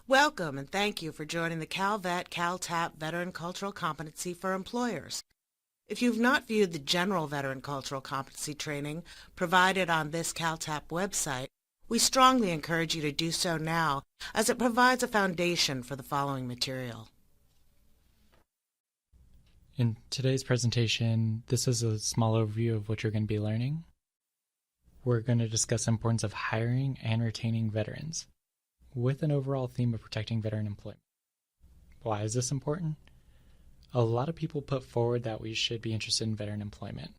Welcome and thank you for joining the CalTAP Veteran Cultural Competency for Employers. If you've not viewed the general Veteran Cultural Competency training provided on this CalTAP website, we strongly encourage you to do so now, as it provides a foundation for the following material. In today's presentation, this is a small overview of what you're going to be learning. We're going to discuss the importance of hiring and retaining veterans, with an overall theme of protecting veteran employment. Why is this important? A lot of people put forward that we should be interested in veteran employment.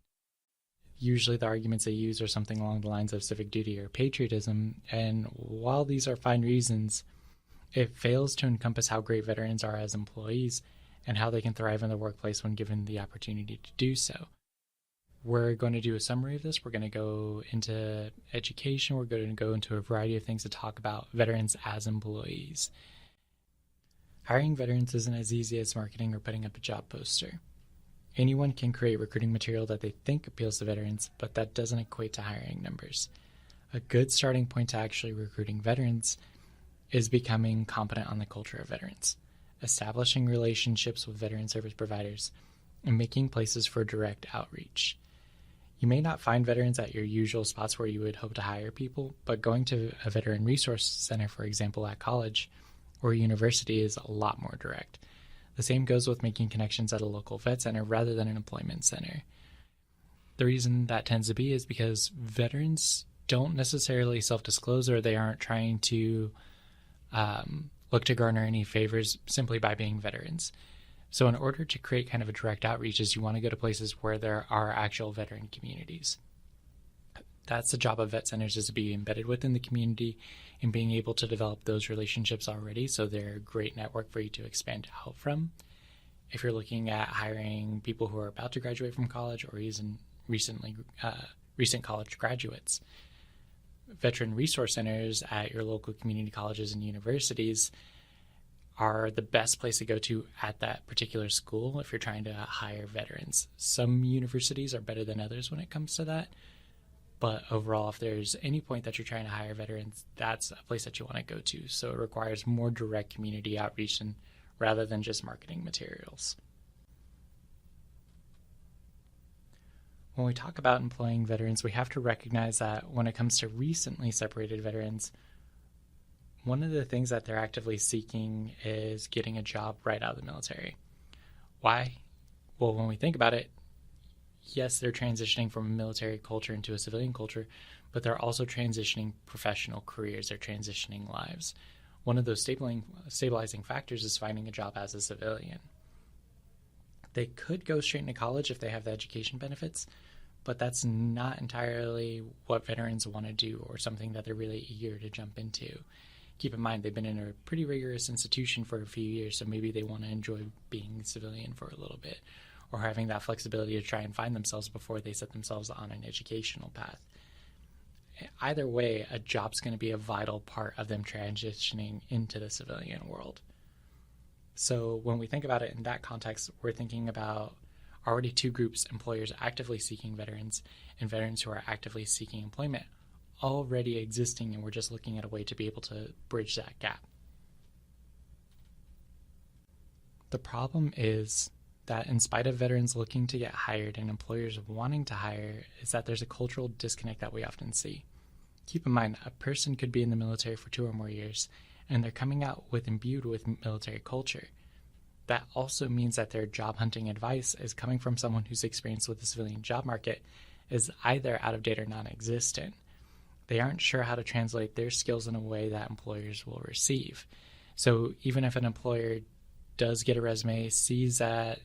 Usually the arguments they use are something along the lines of civic duty or patriotism, and while these are fine reasons, it fails to encompass how great veterans are as employees and how they can thrive in the workplace when given the opportunity to do so. We're going to do a summary of this. We're going to go into education. We're going to go into a variety of things to talk about veterans as employees. Hiring veterans isn't as easy as marketing or putting up a job poster. Anyone can create recruiting material that they think appeals to veterans, but that doesn't equate to hiring numbers. A good starting point to actually recruiting veterans is becoming competent on the culture of veterans, establishing relationships with veteran service providers, and making places for direct outreach. You may not find veterans at your usual spots where you would hope to hire people, but going to a veteran resource center, for example, at college or university is a lot more direct. The same goes with making connections at a local vet center rather than an employment center. The reason that tends to be is because veterans don't necessarily self-disclose, or they aren't trying to look to garner any favors simply by being veterans. So in order to create kind of a direct outreach, is you want to go to places where there are actual veteran communities. That's the job of vet centers, is to be embedded within the community and being able to develop those relationships already, so they're a great network for you to expand out from. If you're looking at hiring people who are about to graduate from college or even recent college graduates, veteran resource centers at your local community colleges and universities are the best place to go to at that particular school if you're trying to hire veterans. Some universities are better than others when it comes to that, but overall, if there's any point that you're trying to hire veterans, that's a place that you want to go to. So it requires more direct community outreach rather than just marketing materials. When we talk about employing veterans, we have to recognize that when it comes to recently separated veterans, one of the things that they're actively seeking is getting a job right out of the military. Why? Well, when we think about it, yes, they're transitioning from a military culture into a civilian culture, but they're also transitioning professional careers. They're transitioning lives. One of those stabilizing factors is finding a job as a civilian. They could go straight into college if they have the education benefits, but that's not entirely what veterans want to do or something that they're really eager to jump into. Keep in mind, they've been in a pretty rigorous institution for a few years, so maybe they want to enjoy being civilian for a little bit, or having that flexibility to try and find themselves before they set themselves on an educational path. Either way, a job's going to be a vital part of them transitioning into the civilian world. So when we think about it in that context, we're thinking about already two groups: employers actively seeking veterans and veterans who are actively seeking employment, already existing, and we're just looking at a way to be able to bridge that gap. The problem is that in spite of veterans looking to get hired and employers wanting to hire, is that there's a cultural disconnect that we often see. Keep in mind, a person could be in the military for 2 or more years, and they're coming out imbued with military culture. That also means that their job hunting advice is coming from someone whose experience with the civilian job market is either out of date or non-existent. They aren't sure how to translate their skills in a way that employers will receive. So even if an employer does get a resume, sees that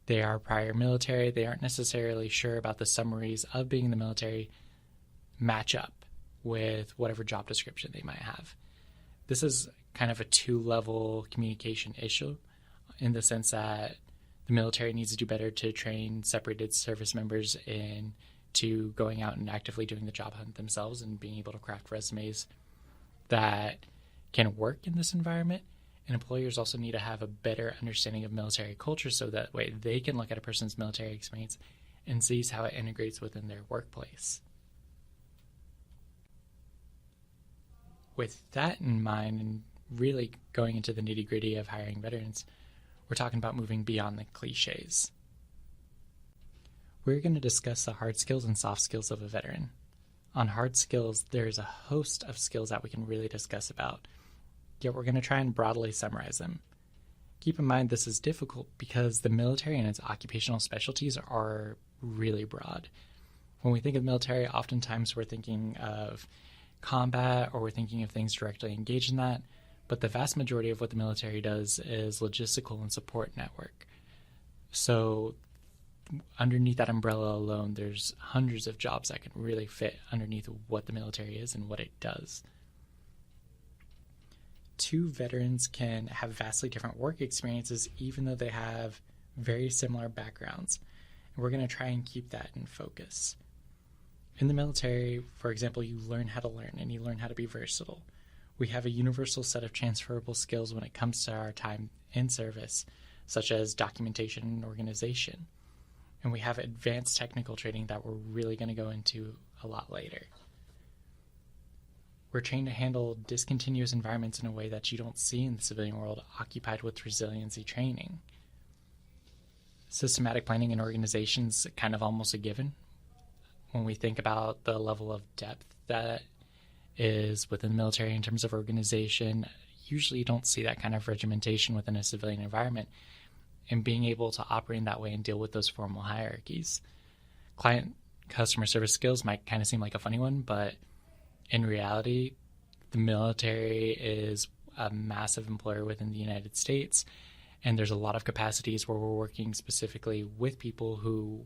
they are prior military, they aren't necessarily sure about the summaries of being in the military match up with whatever job description they might have. This is kind of a 2-level communication issue, in the sense that the military needs to do better to train separated service members into going out and actively doing the job hunt themselves and being able to craft resumes that can work in this environment. And employers also need to have a better understanding of military culture, so that way they can look at a person's military experience and sees how it integrates within their workplace. With that in mind, and really going into the nitty-gritty of hiring veterans, we're talking about moving beyond the cliches. We're going to discuss the hard skills and soft skills of a veteran. On hard skills, there's a host of skills that we can really discuss about, yet we're going to try and broadly summarize them. Keep in mind this is difficult because the military and its occupational specialties are really broad. When we think of military, oftentimes we're thinking of combat or we're thinking of things directly engaged in that, but the vast majority of what the military does is logistical and support network. So underneath that umbrella alone, there's hundreds of jobs that can really fit underneath what the military is and what it does. Two veterans can have vastly different work experiences even though they have very similar backgrounds. And we're going to try and keep that in focus. In the military, for example, you learn how to learn and you learn how to be versatile. We have a universal set of transferable skills when it comes to our time in service, such as documentation and organization. And we have advanced technical training that we're really going to go into a lot later. We're trained to handle discontinuous environments in a way that you don't see in the civilian world, occupied with resiliency training. Systematic planning and organization is kind of almost a given. When we think about the level of depth that is within the military in terms of organization, usually you don't see that kind of regimentation within a civilian environment, and being able to operate in that way and deal with those formal hierarchies. Client customer service skills might kind of seem like a funny one, but in reality, the military is a massive employer within the United States, and there's a lot of capacities where we're working specifically with people who,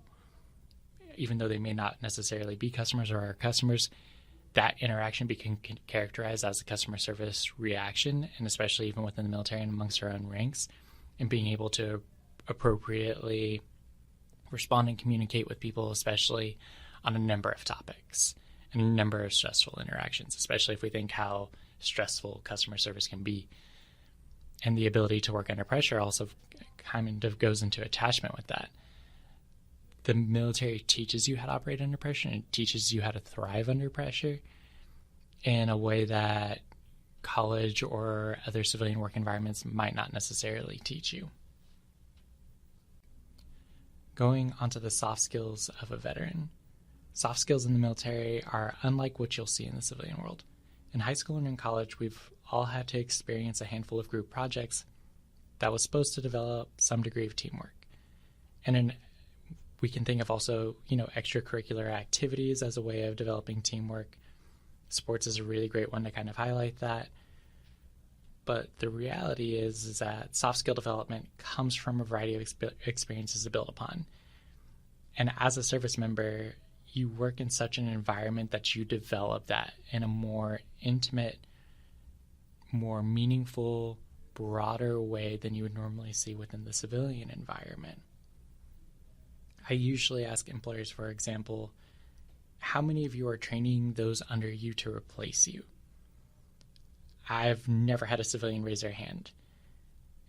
even though they may not necessarily be customers or our customers, that interaction can characterized as a customer service reaction, and especially even within the military and amongst our own ranks, and being able to appropriately respond and communicate with people, especially on a number of topics and a number of stressful interactions, especially if we think how stressful customer service can be. And the ability to work under pressure also kind of goes into attachment with that. The military teaches you how to operate under pressure, and it teaches you how to thrive under pressure in a way that college or other civilian work environments might not necessarily teach you. Going onto the soft skills of a veteran. Soft skills in the military are unlike what you'll see in the civilian world. In high school and in college, we've all had to experience a handful of group projects that was supposed to develop some degree of teamwork. And we can think of also, extracurricular activities as a way of developing teamwork. Sports is a really great one to kind of highlight that. But the reality is that soft skill development comes from a variety of experiences to build upon. And as a service member, you work in such an environment that you develop that in a more intimate, more meaningful, broader way than you would normally see within the civilian environment. I usually ask employers, for example, how many of you are training those under you to replace you? I've never had a civilian raise their hand.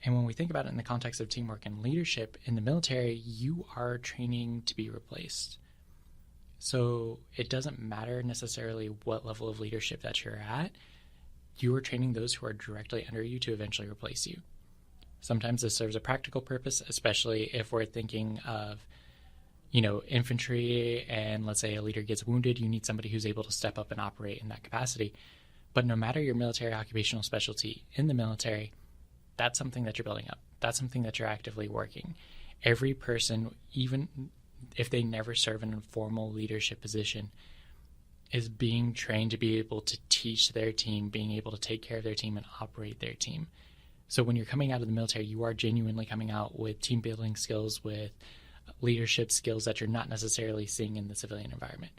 And when we think about it in the context of teamwork and leadership in the military, you are training to be replaced. So it doesn't matter necessarily what level of leadership that you're at. You are training those who are directly under you to eventually replace you. Sometimes this serves a practical purpose, especially if we're thinking of infantry, and let's say a leader gets wounded, you need somebody who's able to step up and operate in that capacity. But no matter your military occupational specialty in the military, that's something that you're building up. That's something that you're actively working. Every person, even if they never serve in a formal leadership position, is being trained to be able to teach their team, being able to take care of their team and operate their team. So when you're coming out of the military, you are genuinely coming out with team building skills, with leadership skills that you're not necessarily seeing in the civilian environment,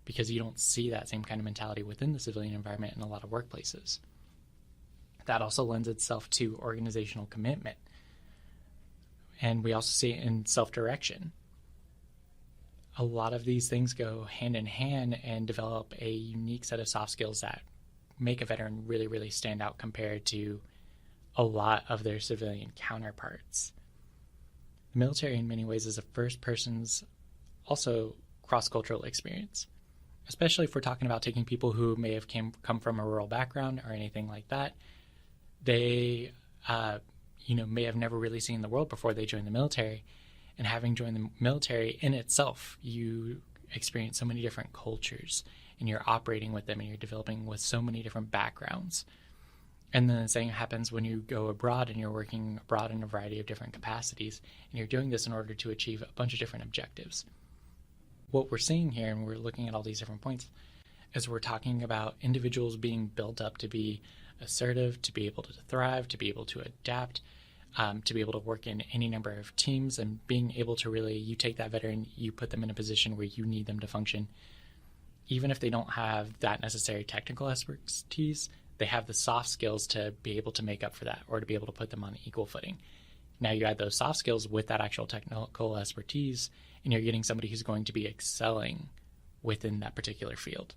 because you don't see that same kind of mentality within the civilian environment in a lot of workplaces. That also lends itself to organizational commitment. And we also see it in self-direction. A lot of these things go hand in hand and develop a unique set of soft skills that make a veteran really, really stand out compared to a lot of their civilian counterparts. The military in many ways is a first person's also cross-cultural experience, especially if we're talking about taking people who may have come from a rural background or anything like that. They, may have never really seen the world before they joined the military. And having joined the military in itself, you experience so many different cultures, and you're operating with them, and you're developing with so many different backgrounds. And then the same happens when you go abroad and you're working abroad in a variety of different capacities, and you're doing this in order to achieve a bunch of different objectives. What we're seeing here, and we're looking at all these different points, is we're talking about individuals being built up to be assertive, to be able to thrive, to be able to adapt, to be able to work in any number of teams, and being able to really, you take that veteran, you put them in a position where you need them to function. Even if they don't have that necessary technical expertise, they have the soft skills to be able to make up for that, or to be able to put them on equal footing. Now you add those soft skills with that actual technical expertise, and you're getting somebody who's going to be excelling within that particular field.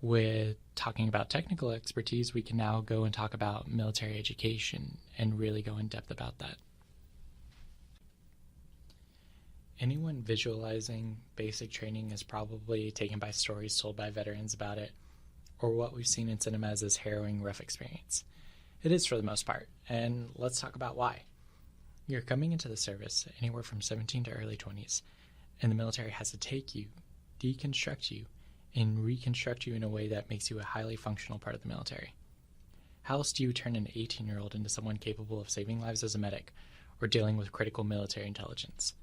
With talking about technical expertise, we can now go and talk about military education and really go in depth about that. Anyone visualizing basic training is probably taken by stories told by veterans about it, or what we've seen in cinema as this harrowing, rough experience. It is for the most part, and let's talk about why. You're coming into the service anywhere from 17 to early 20s, and the military has to take you, deconstruct you, and reconstruct you in a way that makes you a highly functional part of the military. How else do you turn an 18-year-old into someone capable of saving lives as a medic or dealing with critical military intelligence?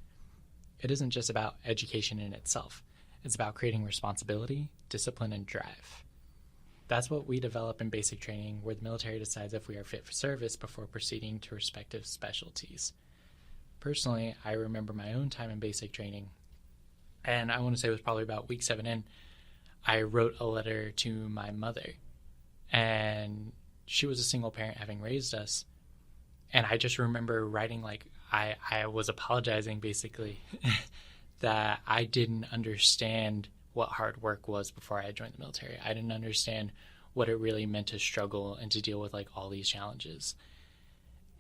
It isn't just about education in itself. It's about creating responsibility, discipline, and drive. That's what we develop in basic training, where the military decides if we are fit for service before proceeding to respective specialties. Personally, I remember my own time in basic training, and I want to say it was probably about week 7 in, I wrote a letter to my mother, and she was a single parent having raised us. And I just remember writing, I was apologizing basically that I didn't understand what hard work was before I joined the military. I didn't understand what it really meant to struggle and to deal with all these challenges.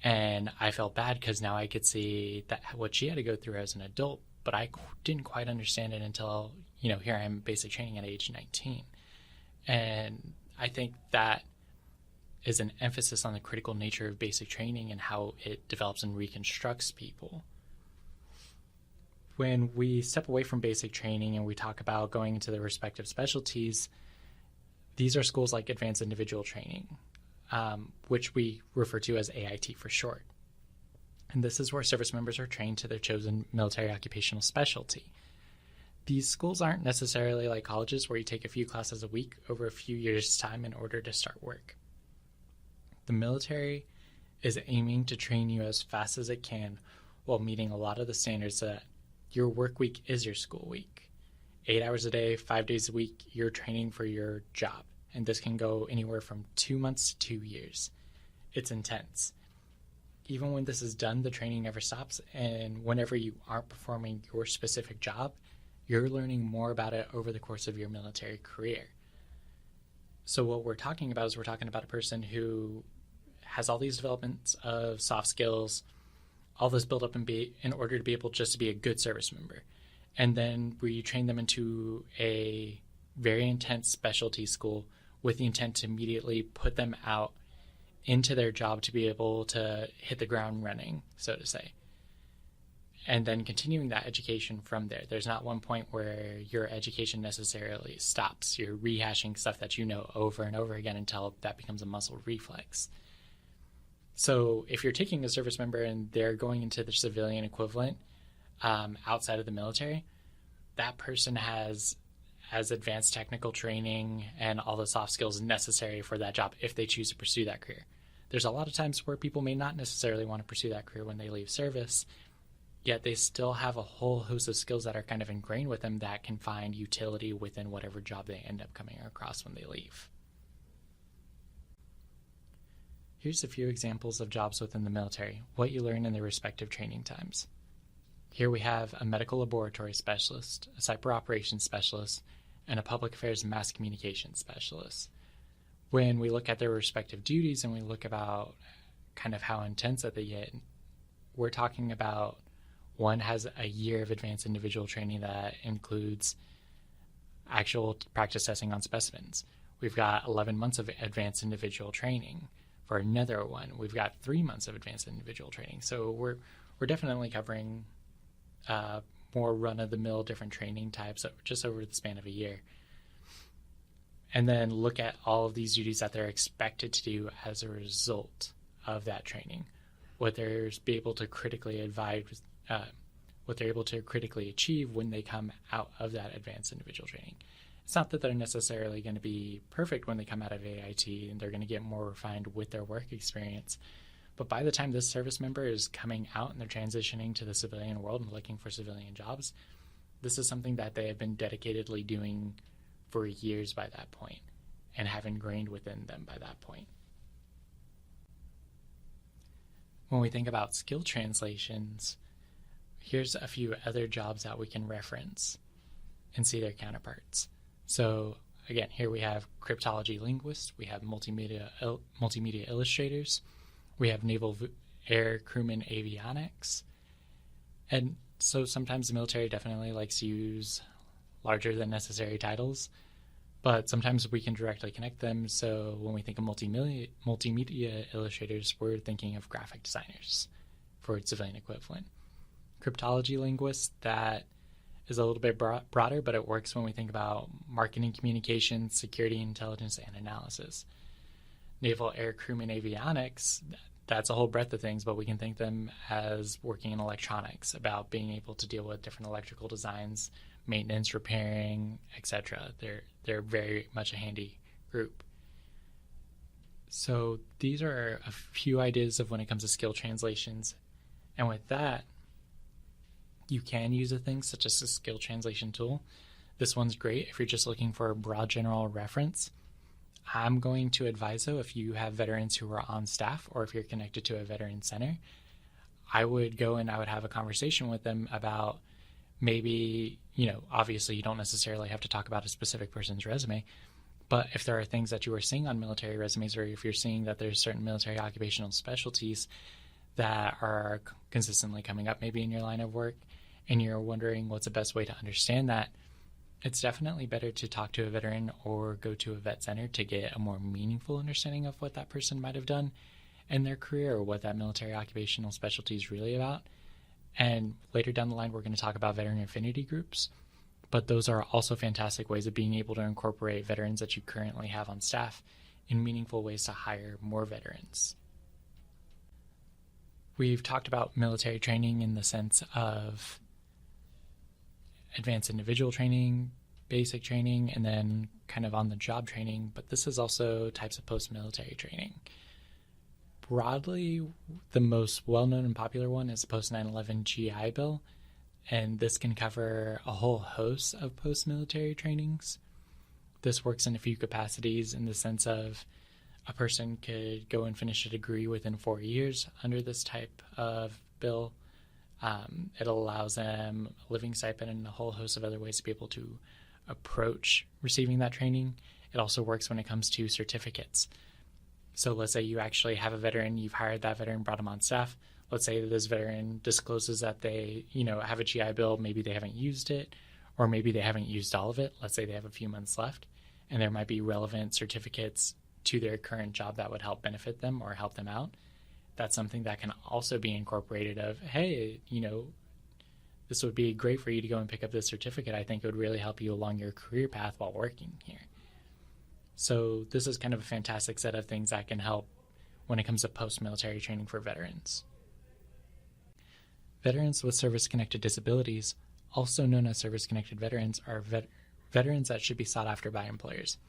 And I felt bad because now I could see that what she had to go through as an adult, but I didn't quite understand it until, here I am basic training at age 19. And I think that is an emphasis on the critical nature of basic training and how it develops and reconstructs people. When we step away from basic training and we talk about going into the respective specialties, these are schools like Advanced Individual Training, which we refer to as AIT for short. And this is where service members are trained to their chosen military occupational specialty. These schools aren't necessarily like colleges where you take a few classes a week over a few years' time in order to start work. The military is aiming to train you as fast as it can while meeting a lot of the standards that your work week is your school week. 8 hours a day, 5 days a week, you're training for your job. And this can go anywhere from 2 months to 2 years. It's intense. Even when this is done, the training never stops. And whenever you aren't performing your specific job, you're learning more about it over the course of your military career. So what we're talking about is we're talking about a person who has all these developments of soft skills, all this built up in order to be able just to be a good service member. And then we train them into a very intense specialty school with the intent to immediately put them out into their job to be able to hit the ground running, so to say. And then continuing that education from there. There's not one point where your education necessarily stops. You're rehashing stuff that you know over and over again until that becomes a muscle reflex. So if you're taking a service member and they're going into the civilian equivalent outside of the military, that person has as advanced technical training and all the soft skills necessary for that job if they choose to pursue that career. There's a lot of times where people may not necessarily want to pursue that career when they leave service, yet they still have a whole host of skills that are kind of ingrained with them that can find utility within whatever job they end up coming across when they leave. Here's a few examples of jobs within the military, what you learn in their respective training times. Here we have a medical laboratory specialist, a cyber operations specialist, and a public affairs and mass communication specialist. When we look at their respective duties and we look about kind of how intense that they get, we're talking about one has a year of advanced individual training that includes actual practice testing on specimens. We've got 11 months of advanced individual training. For another one, we've got 3 months of advanced individual training. So we're definitely covering more run-of-the-mill different training types just over the span of a year. And then look at all of these duties that they're expected to do as a result of that training. What they're able to critically what they're able to critically achieve when they come out of that advanced individual training. It's not that they're necessarily going to be perfect when they come out of AIT and they're going to get more refined with their work experience. But by the time this service member is coming out and they're transitioning to the civilian world and looking for civilian jobs, this is something that they have been dedicatedly doing for years by that point and have ingrained within them by that point. When we think about skill translations, here's a few other jobs that we can reference and see their counterparts. So again, here we have cryptology linguists, we have multimedia illustrators, we have naval air crewman avionics. And so sometimes the military definitely likes to use larger than necessary titles, but sometimes we can directly connect them. So when we think of multimedia illustrators, we're thinking of graphic designers for its civilian equivalent. Cryptology linguists, that is a little bit broader, but it works when we think about marketing communications, security intelligence, and analysis. Naval air crewman avionics, that's a whole breadth of things, but we can think them as working in electronics, about being able to deal with different electrical designs, maintenance, repairing, etc. They're very much a handy group. So these are a few ideas of when it comes to skill translations. And with that, you can use a thing such as a skill translation tool. This one's great if you're just looking for a broad general reference. I'm going to advise, though, if you have veterans who are on staff or if you're connected to a veteran center, I would go and I would have a conversation with them about maybe, obviously you don't necessarily have to talk about a specific person's resume, but if there are things that you are seeing on military resumes, or if you're seeing that there's certain military occupational specialties that are consistently coming up maybe in your line of work, and you're wondering what's the best way to understand that, it's definitely better to talk to a veteran or go to a vet center to get a more meaningful understanding of what that person might have done in their career or what that military occupational specialty is really about. And later down the line, we're going to talk about veteran affinity groups, but those are also fantastic ways of being able to incorporate veterans that you currently have on staff in meaningful ways to hire more veterans. We've talked about military training in the sense of advanced individual training, basic training, and then kind of on-the-job training, but this is also types of post-military training. Broadly, the most well-known and popular one is the post-9/11 GI Bill, and this can cover a whole host of post-military trainings. This works in a few capacities in the sense of a person could go and finish a degree within 4 years under this type of bill. It allows them a living stipend and a whole host of other ways to be able to approach receiving that training. It also works when it comes to certificates. So let's say you actually have a veteran, you've hired that veteran, brought him on staff. Let's say that this veteran discloses that they, have a GI Bill, maybe they haven't used it, or maybe they haven't used all of it. Let's say they have a few months left, and there might be relevant certificates to their current job that would help benefit them or help them out. That's something that can also be incorporated of, hey, this would be great for you to go and pick up this certificate. I think it would really help you along your career path while working here. So this is kind of a fantastic set of things that can help when it comes to post-military training for veterans. Veterans with service-connected disabilities, also known as service-connected veterans, are veterans that should be sought after by employers.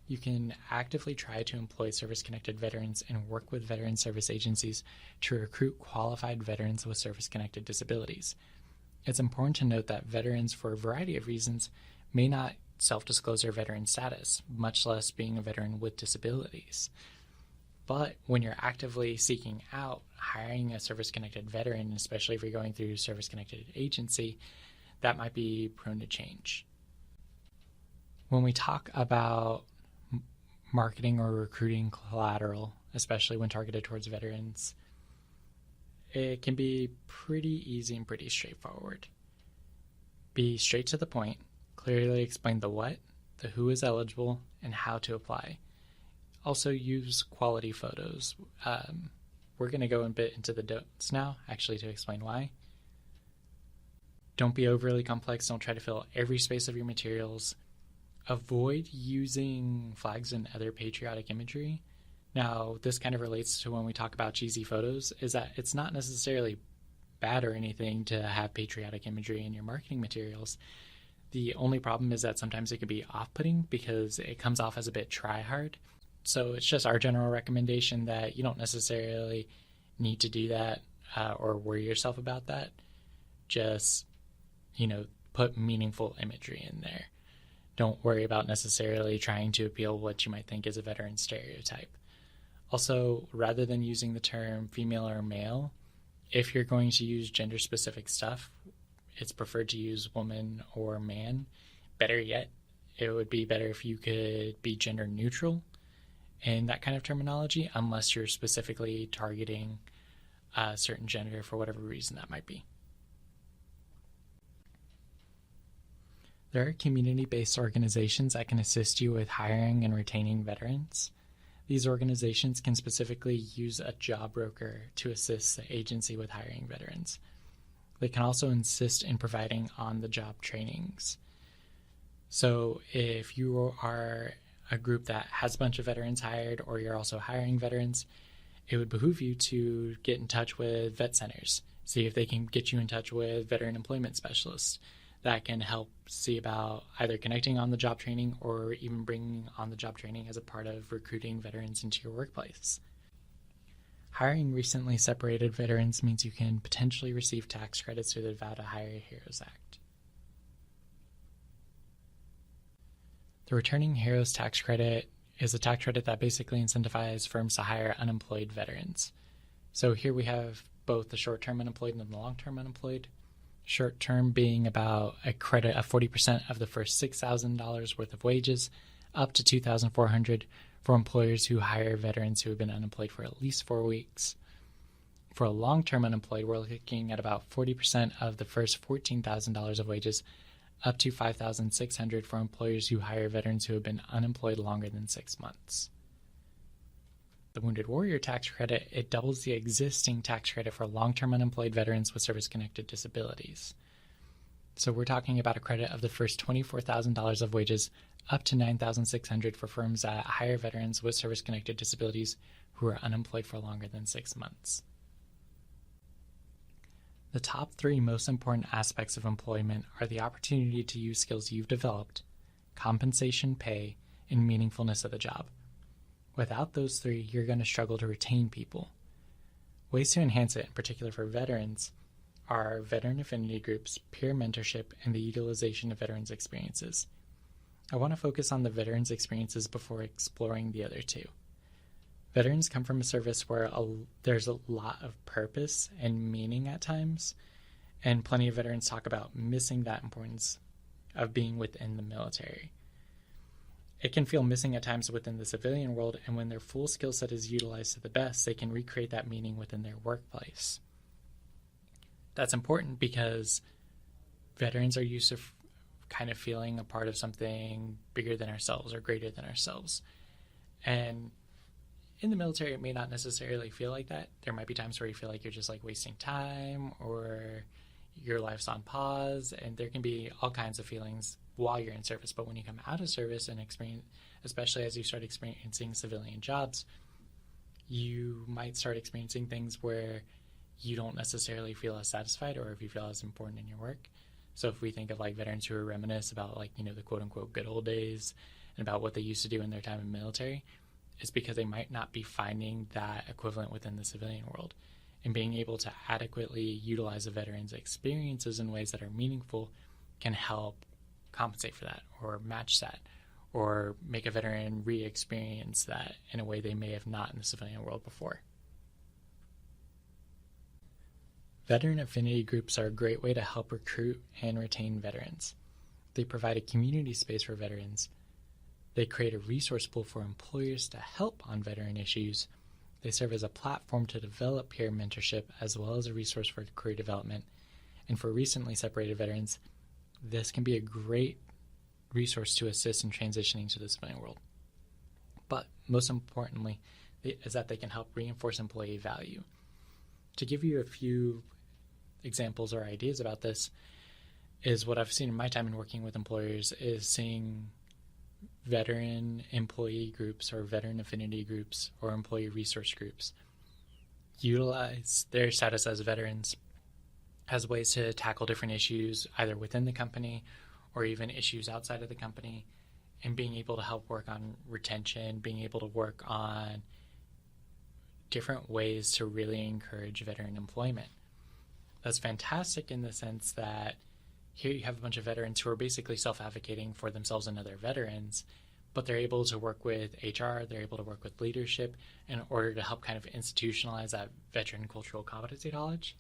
You can actively try to employ service-connected veterans and work with veteran service agencies to recruit qualified veterans with service-connected disabilities. It's important to note that veterans, for a variety of reasons, may not self-disclose their veteran status, much less being a veteran with disabilities. But when you're actively seeking out hiring a service-connected veteran, especially if you're going through a service-connected agency, that might be prone to change. When we talk about marketing or recruiting collateral, especially when targeted towards veterans, it can be pretty easy and pretty straightforward. Be straight to the point, clearly explain the what, the who is eligible, and how to apply. Also use quality photos. We're going to go a bit into the don'ts now, actually, to explain why. Don't be overly complex. Don't try to fill every space of your materials. Avoid using flags and other patriotic imagery. Now, this kind of relates to when we talk about cheesy photos, is that it's not necessarily bad or anything to have patriotic imagery in your marketing materials. The only problem is that sometimes it can be off-putting because it comes off as a bit try-hard. So it's just our general recommendation that you don't necessarily need to do that or worry yourself about that. Just, put meaningful imagery in there. Don't worry about necessarily trying to appeal what you might think is a veteran stereotype. Also, rather than using the term female or male, if you're going to use gender-specific stuff, it's preferred to use woman or man. Better yet, it would be better if you could be gender neutral in that kind of terminology, unless you're specifically targeting a certain gender for whatever reason that might be. There are community-based organizations that can assist you with hiring and retaining veterans. These organizations can specifically use a job broker to assist the agency with hiring veterans. They can also assist in providing on-the-job trainings. So if you are a group that has a bunch of veterans hired, or you're also hiring veterans, it would behoove you to get in touch with vet centers. See if they can get you in touch with veteran employment specialists that can help see about either connecting on-the-job training or even bringing on-the-job training as a part of recruiting veterans into your workplace. Hiring recently separated veterans means you can potentially receive tax credits through the Vow to Hire Heroes Act. The Returning Heroes tax credit is a tax credit that basically incentivizes firms to hire unemployed veterans. So here we have both the short-term unemployed and the long-term unemployed. Short-term being about a credit of 40% of the first $6,000 worth of wages, up to $2,400 for employers who hire veterans who have been unemployed for at least 4 weeks. For a long-term unemployed, we're looking at about 40% of the first $14,000 of wages, up to $5,600 for employers who hire veterans who have been unemployed longer than 6 months. The Wounded Warrior tax credit, it doubles the existing tax credit for long-term unemployed veterans with service-connected disabilities. So we're talking about a credit of the first $24,000 of wages, up to $9,600 for firms that hire veterans with service-connected disabilities who are unemployed for longer than 6 months. The top 3 most important aspects of employment are the opportunity to use skills you've developed, compensation, pay, and meaningfulness of the job. Without those 3, you're going to struggle to retain people. Ways to enhance it, in particular for veterans, are veteran affinity groups, peer mentorship, and the utilization of veterans' experiences. I want to focus on the veterans' experiences before exploring the other 2. Veterans come from a service where there's a lot of purpose and meaning at times, and plenty of veterans talk about missing that importance of being within the military. It can feel missing at times within the civilian world, and when their full skill set is utilized to the best, they can recreate that meaning within their workplace. That's important because veterans are used to kind of feeling a part of something bigger than ourselves or greater than ourselves. And in the military, it may not necessarily feel like that. There might be times where you feel like you're just wasting time or your life's on pause, and there can be all kinds of feelings while you're in service. But when you come out of service and experience, especially as you start experiencing civilian jobs, you might start experiencing things where you don't necessarily feel as satisfied or if you feel as important in your work. So if we think of veterans who are reminisce about the quote unquote good old days and about what they used to do in their time in the military, it's because they might not be finding that equivalent within the civilian world. And being able to adequately utilize a veteran's experiences in ways that are meaningful can help compensate for that or match that or make a veteran re-experience that in a way they may have not in the civilian world before. Veteran affinity groups are a great way to help recruit and retain veterans. They provide a community space for veterans. They create a resource pool for employers to help on veteran issues. They serve as a platform to develop peer mentorship as well as a resource for career development. And for recently separated veterans, this can be a great resource to assist in transitioning to the civilian world. But most importantly is that they can help reinforce employee value. To give you a few examples or ideas about this is what I've seen in my time in working with employers is seeing veteran employee groups or veteran affinity groups or employee resource groups utilize their status as veterans as ways to tackle different issues either within the company or even issues outside of the company, and being able to help work on retention, being able to work on different ways to really encourage veteran employment. That's fantastic in the sense that here you have a bunch of veterans who are basically self-advocating for themselves and other veterans, but they're able to work with HR, they're able to work with leadership in order to help kind of institutionalize that veteran cultural competency knowledge.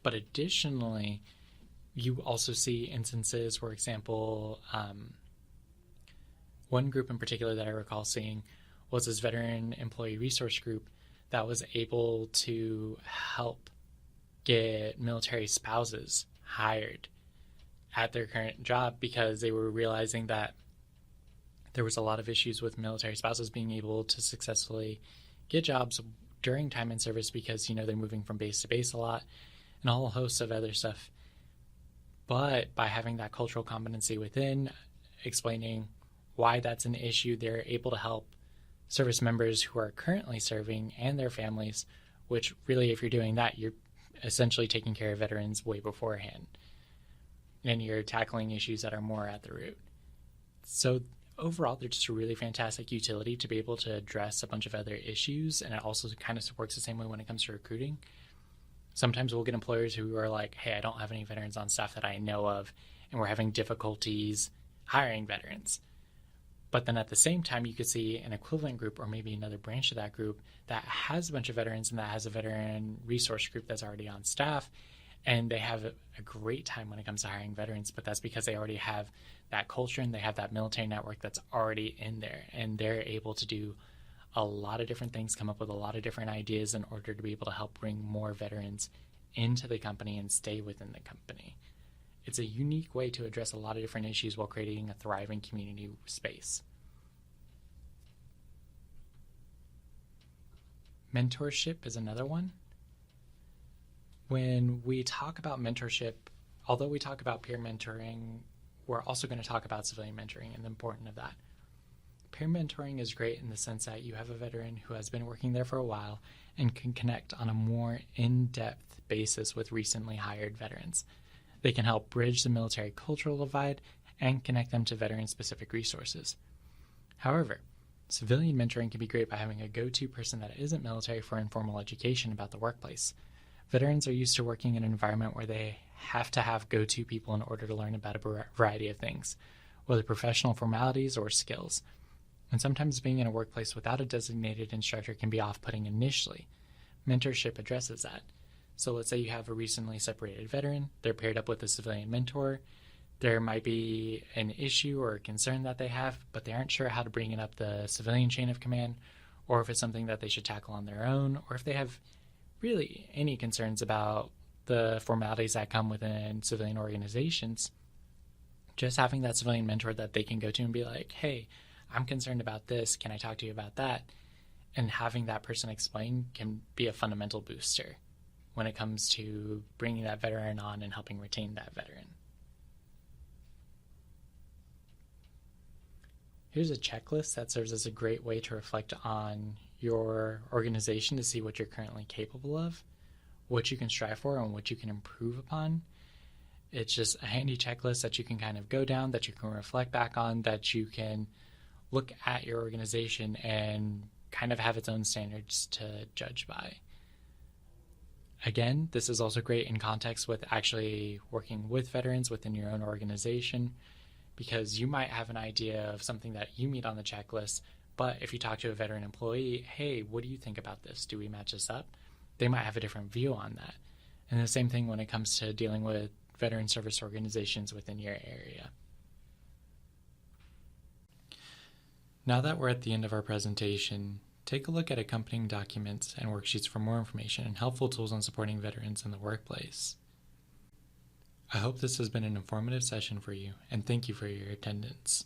But additionally, you also see instances, for example, one group in particular that I recall seeing was this veteran employee resource group that was able to help get military spouses hired at their current job because they were realizing that there was a lot of issues with military spouses being able to successfully get jobs during time in service because, they're moving from base to base a lot and a whole host of other stuff. But by having that cultural competency within, explaining why that's an issue, they're able to help service members who are currently serving and their families, which really, if you're doing that, you're essentially taking care of veterans way beforehand. And you're tackling issues that are more at the root. So overall, they're just a really fantastic utility to be able to address a bunch of other issues. And it also kind of works the same way when it comes to recruiting. Sometimes we'll get employers who are like, hey, I don't have any veterans on staff that I know of, and we're having difficulties hiring veterans. But then at the same time, you could see an equivalent group or maybe another branch of that group that has a bunch of veterans and that has a veteran resource group that's already on staff. And they have a great time when it comes to hiring veterans, but that's because they already have that culture and they have that military network that's already in there. And they're able to do a lot of different things, come up with a lot of different ideas in order to be able to help bring more veterans into the company and stay within the company. It's a unique way to address a lot of different issues while creating a thriving community space. Mentorship is another one. When we talk about mentorship, although we talk about peer mentoring, we're also going to talk about civilian mentoring and the importance of that. Peer mentoring is great in the sense that you have a veteran who has been working there for a while and can connect on a more in-depth basis with recently hired veterans. They can help bridge the military cultural divide and connect them to veteran-specific resources. However, civilian mentoring can be great by having a go-to person that isn't military for informal education about the workplace. Veterans are used to working in an environment where they have to have go-to people in order to learn about a variety of things, whether professional formalities or skills. And sometimes being in a workplace without a designated instructor can be off-putting initially. Mentorship addresses that. So let's say you have a recently separated veteran, they're paired up with a civilian mentor. There might be an issue or a concern that they have, but they aren't sure how to bring it up the civilian chain of command, or if it's something that they should tackle on their own, or if they have really any concerns about the formalities that come within civilian organizations. Just having that civilian mentor that they can go to and be like, hey, I'm concerned about this, can I talk to you about that? And having that person explain can be a fundamental booster when it comes to bringing that veteran on and helping retain that veteran. Here's a checklist that serves as a great way to reflect on your organization to see what you're currently capable of, what you can strive for, and what you can improve upon. It's just a handy checklist that you can kind of go down, that you can reflect back on, that you can look at your organization and kind of have its own standards to judge by. Again, this is also great in context with actually working with veterans within your own organization, because you might have an idea of something that you meet on the checklist, but if you talk to a veteran employee, hey, what do you think about this? Do we match this up? They might have a different view on that. And the same thing when it comes to dealing with veteran service organizations within your area. Now that we're at the end of our presentation, take a look at accompanying documents and worksheets for more information and helpful tools on supporting veterans in the workplace. I hope this has been an informative session for you, and thank you for your attendance.